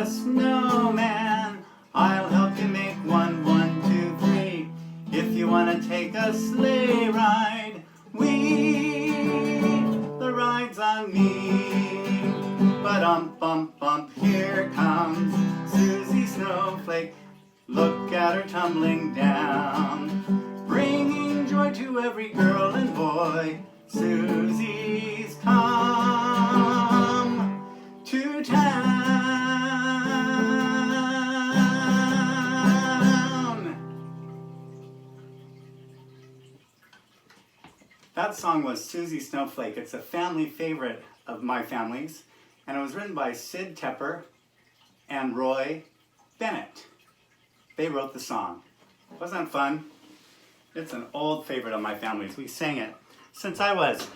a snowman. I'll help you make one, 1, 2, 3. If you want to take a sleigh ride, the ride's on me. Bump, bump, here comes Suzy Snowflake. Look at her tumbling down, bringing joy to every girl and boy. Suzy's come to town. That song was Suzy Snowflake. It's a family favorite of my family's, and it was written by Sid Tepper and Roy Bennet. They wrote the song. Wasn't that fun? It's an old favorite of my family's. We sang it since I was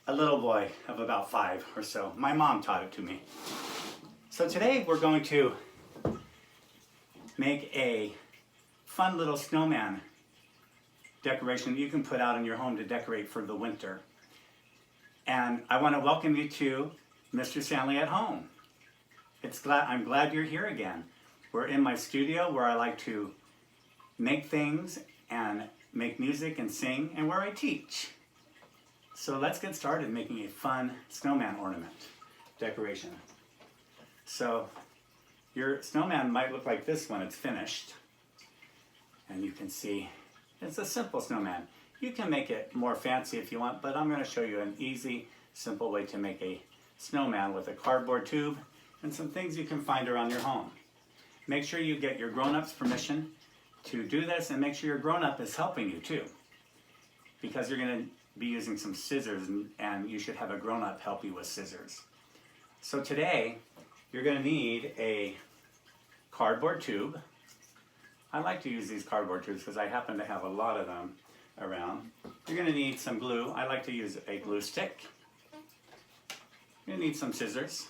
a little boy of about 5 or so. My mom taught it to me. So today we're going to make a fun little snowman decoration you can put out in your home to decorate for the winter. And I want to welcome you to Mr. Stanley at Home. I'm glad you're here again. We're in my studio where I like to make things and make music and sing, and where I teach. So let's get started making a fun snowman ornament decoration. So your snowman might look like this when it's finished. And you can see it's a simple snowman. You can make it more fancy if you want, but I'm going to show you an easy, simple way to make a snowman with a cardboard tube and some things you can find around your home. Make sure you get your grown-ups permission to do this, and make sure your grown-up is helping you too, because you're going to be using some scissors, and you should have a grown-up help you with scissors. So today you're going to need a cardboard tube. I like to use these cardboard tubes because I happen to have a lot of them around. You're going to need some glue. I like to use a glue stick. You're going to need some scissors,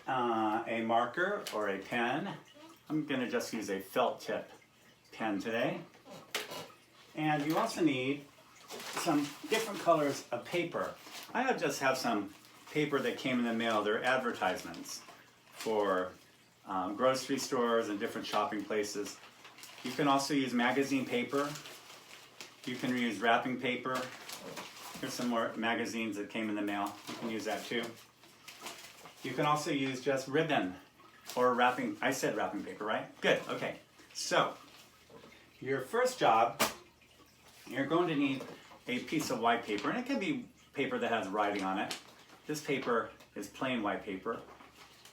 a marker or a pen. I'm going to just use a felt tip pen today. And you also need some different colors of paper. I just have some paper that came in the mail. They're advertisements for grocery stores and different shopping places. You can also use magazine paper. You can use wrapping paper. Here's some more magazines that came in the mail. You can use that too. You can also use just ribbon or wrapping. I said wrapping paper, right? Good, okay. So, your first job, you're going to need a piece of white paper, and it can be paper that has writing on it. This paper is plain white paper,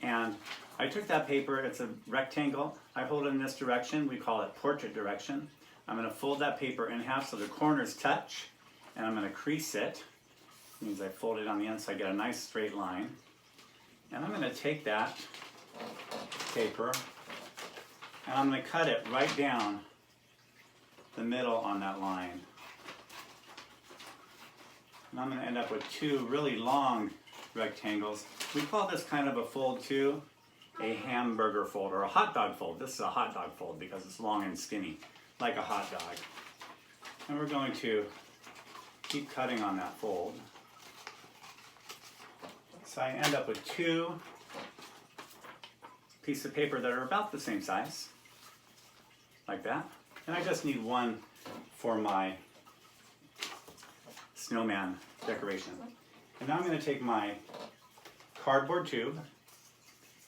and I took that paper, it's a rectangle. I hold it in this direction. We call it portrait direction. I'm going to fold that paper in half so the corners touch, and I'm going to crease it. It means I fold it on the end so I get a nice straight line. And I'm going to take that paper and I'm going to cut it right down the middle on that line. And I'm going to end up with 2 really long rectangles. We call this kind of a fold too, a hamburger fold or a hot dog fold. This is a hot dog fold because it's long and skinny, like a hot dog. And we're going to keep cutting on that fold. So I end up with 2 pieces of paper that are about the same size, like that. And I just need 1 for my snowman decoration. And now I'm going to take my cardboard tube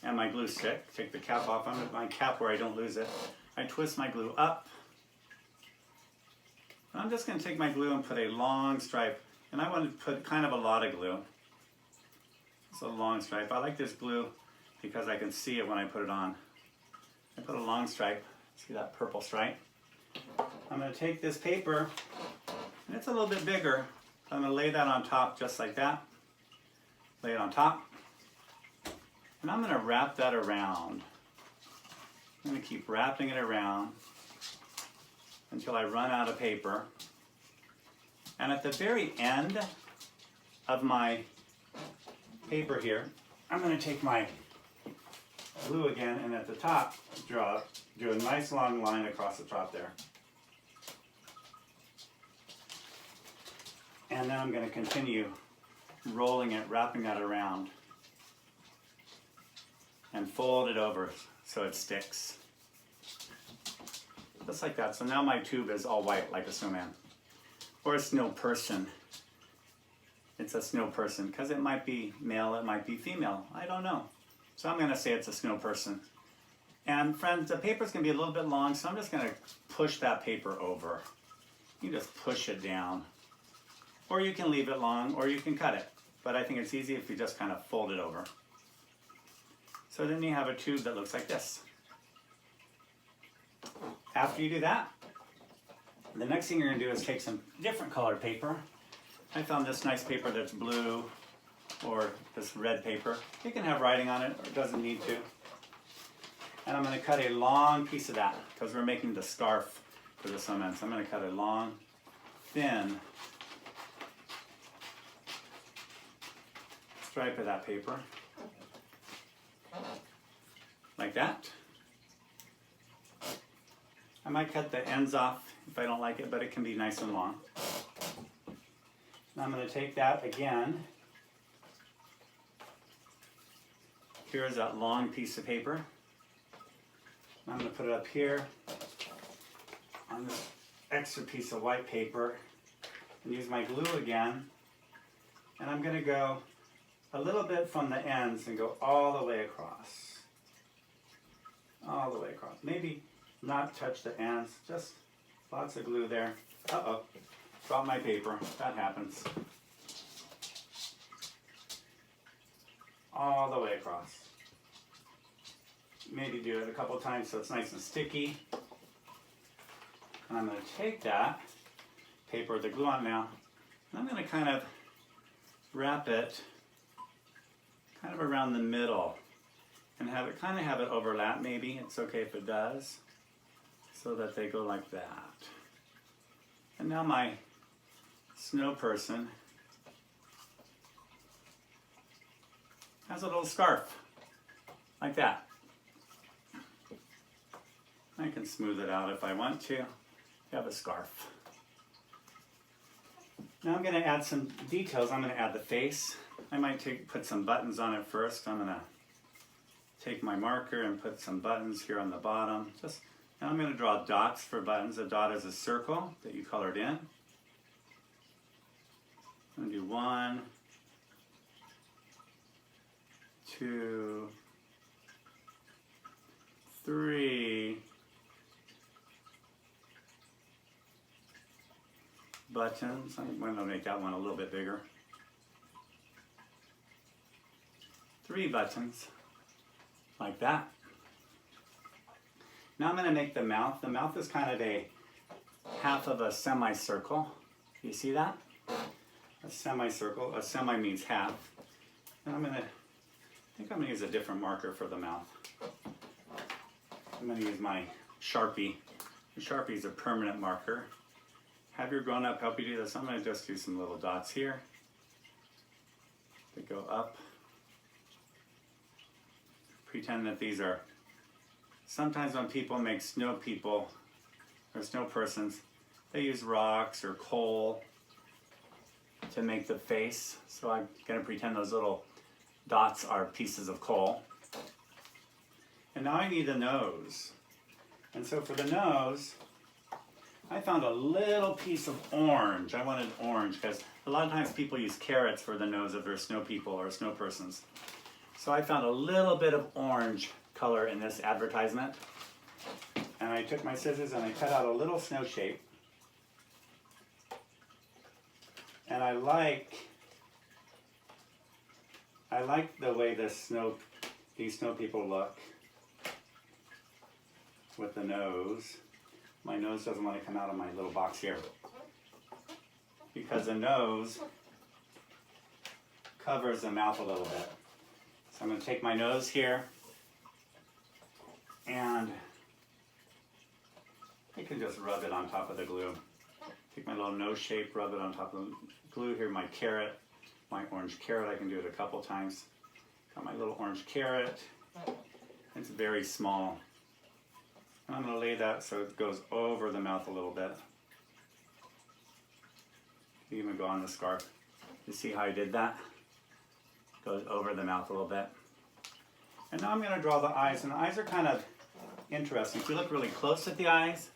and my glue stick, take the cap off. I'm going to my cap where I don't lose it. I twist my glue up. And I'm just going to take my glue and put a long stripe. And I want to put kind of a lot of glue. It's a long stripe. I like this glue because I can see it when I put it on. I put a long stripe. See that purple stripe? I'm going to take this paper, and it's a little bit bigger. I'm going to lay that on top just like that. Lay it on top. And I'm going to wrap that around. I'm going to keep wrapping it around until I run out of paper. And at the very end of my paper here, I'm going to take my glue again, and at the top, do a nice long line across the top there. And then I'm going to continue rolling it, wrapping that around, and fold it over so it sticks. Just like that. So now my tube is all white like a snowman. Or a snow person. It's a snow person because it might be male, it might be female. I don't know. So I'm going to say it's a snow person. And friends, the paper's going to be a little bit long, so I'm just going to push that paper over. You just push it down. Or you can leave it long, or you can cut it. But I think it's easy if you just kind of fold it over. So then you have a tube that looks like this. After you do that, the next thing you're going to do is take some different colored paper. I found this nice paper that's blue, or this red paper. You can have writing on it, or it doesn't need to. And I'm going to cut a long piece of that, because we're making the scarf for the snowman. So I'm going to cut a long, thin stripe of that paper. Like that. I might cut the ends off if I don't like it, but it can be nice and long. Now I'm going to take that again. Here's that long piece of paper. I'm going to put it up here on this extra piece of white paper and use my glue again. And I'm going to go a little bit from the ends and go all the way across. All the way across. Maybe not touch the ends, just lots of glue there. Uh-oh, dropped my paper. That happens. All the way across. Maybe do it a couple times so it's nice and sticky. And I'm going to take that paper with the glue on now, and I'm going to kind of wrap it kind of around the middle and have it kind of have it overlap. Maybe it's okay if it does, so that they go like that. And now my snow person has a little scarf like that. I can smooth it out if I want to. Have a scarf. Now I'm going to add some details. I'm going to add the face. I might put some buttons on it first. I'm going to take my marker and put some buttons here on the bottom. Now I'm going to draw dots for buttons. A dot is a circle that you colored in. I'm going to do 1, 2, 3 buttons. I'm going to make that one a little bit bigger. 3 buttons, like that. Now I'm going to make the mouth. The mouth is kind of a half of a semicircle. You see that? A semicircle. A semi means half. And I think I'm going to use a different marker for the mouth. I'm going to use my Sharpie. The Sharpie is a permanent marker. Have your grown-up help you do this. I'm going to just do some little dots here that go up. Pretend that these are, sometimes when people make snow people or snow persons, they use rocks or coal to make the face. So I'm going to pretend those little dots are pieces of coal. And now I need a nose. And so for the nose, I found a little piece of orange. I wanted orange because a lot of times people use carrots for the nose of their snow people or snow persons. So I found a little bit of orange color in this advertisement. And I took my scissors and I cut out a little snow shape. And I like the way these snow people look with the nose. My nose doesn't want to come out of my little box here because the nose covers the mouth a little bit. So I'm going to take my nose here and I can just rub it on top of the glue. Take my little nose shape, rub it on top of the glue. Here, my carrot, my orange carrot. I can do it a couple times. Got my little orange carrot. It's very small. I'm going to lay that so it goes over the mouth a little bit. Even go on the scarf. You see how I did that? Goes over the mouth a little bit. And now I'm going to draw the eyes, and the eyes are kind of interesting. If you look really close at the eyes,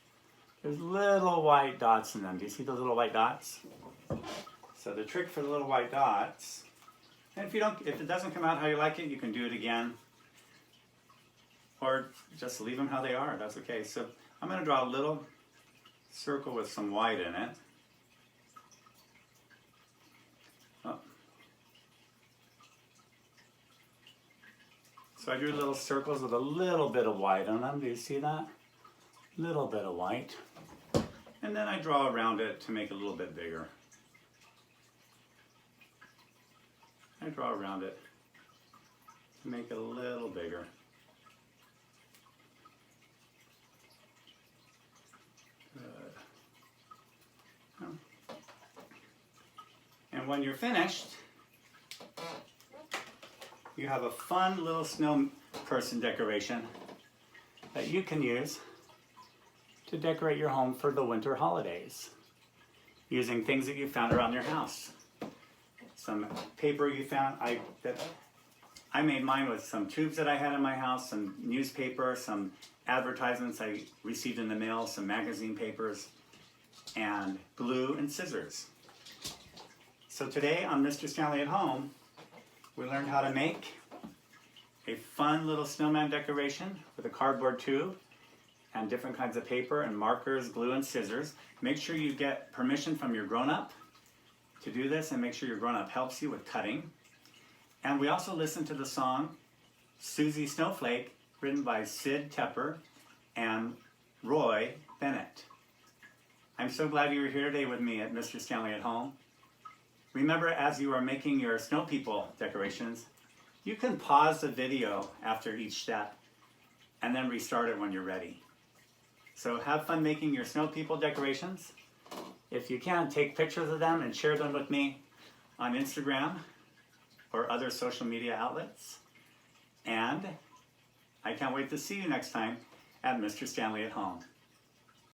there's little white dots in them. Do you see the little white dots? So the trick for the little white dots, and if it doesn't come out how you like it, you can do it again. Or just leave them how they are, that's okay. So I'm going to draw a little circle with some white in it. Oh. So I drew little circles with a little bit of white on them. Do you see that? Little bit of white. And then I draw around it to make it a little bit bigger. I draw around it to make it a little bigger. And when you're finished, you have a fun little snow person decoration that you can use to decorate your home for the winter holidays using things that you found around your house. Some paper you found. I made mine with some tubes that I had in my house, some newspaper, some advertisements I received in the mail, some magazine papers, and glue and scissors. So today on Mr. Stanley at Home, we learned how to make a fun little snowman decoration with a cardboard tube and different kinds of paper and markers, glue and scissors. Make sure you get permission from your grown-up to do this, and make sure your grown-up helps you with cutting. And we also listened to the song Suzy Snowflake, written by Sid Tepper and Roy Bennet. I'm so glad you were here today with me at Mr. Stanley at Home. Remember, as you are making your snow people decorations, you can pause the video after each step and then restart it when you're ready. So have fun making your snow people decorations. If you can, take pictures of them and share them with me on Instagram or other social media outlets. And I can't wait to see you next time at Mr. Stanley at Home.